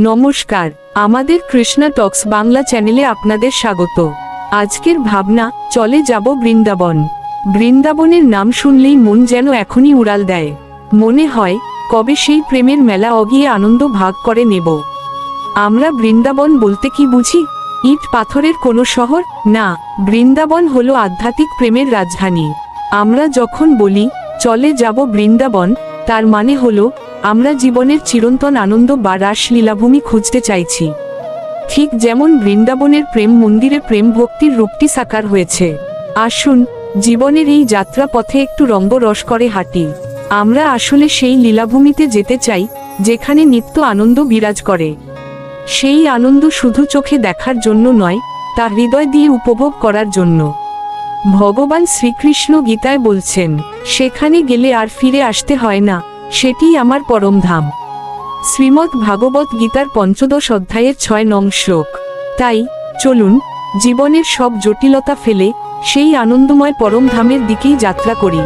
নমস্কার, আমাদের কৃষ্ণা টক্স বাংলা চ্যানেলে আপনাদের স্বাগত। আজকের ভাবনা, চলে যাব বৃন্দাবন। বৃন্দাবনের নাম শুনলেই মন যেন এখনই উড়াল দেয়। মনে হয় কবে সেই প্রেমের মেলা অগিয়ে আনন্দ ভাগ করে নেব। আমরা বৃন্দাবন বলতে কি বুঝি? ইট পাথরের কোনো শহর না, বৃন্দাবন হলো আধ্যাত্মিক প্রেমের রাজধানী। আমরা যখন বলি চলে যাব বৃন্দাবন, তার মানে হলো আমরা জীবনের চিরন্তন আনন্দ বা রাসলীলাভূমি খুঁজতে চাইছি। ঠিক যেমন বৃন্দাবনের প্রেম মন্দিরে প্রেম ভক্তির রূপটি সাকার হয়েছে। আসুন, জীবনের এই যাত্রা পথে একটু রঙ্গরস করে হাঁটি। আমরা আসলে সেই লীলাভূমিতে যেতে চাই যেখানে নিত্য আনন্দ বিরাজ করে। সেই আনন্দ শুধু চোখে দেখার জন্য নয়, তা হৃদয় দিয়ে উপভোগ করার জন্য। ভগবান শ্রীকৃষ্ণ গীতায় বলছেন, সেখানে গেলে আর ফিরে আসতে হয় না, সেটিই আমার পরম ধাম। শ্রীমদ্ ভাগবত গীতার 15 অধ্যায়ের 6 নং শ্লোক। তাই চলুন, জীবনের সব জটিলতা ফেলে সেই আনন্দময় পরম ধামের দিকেই যাত্রা করি।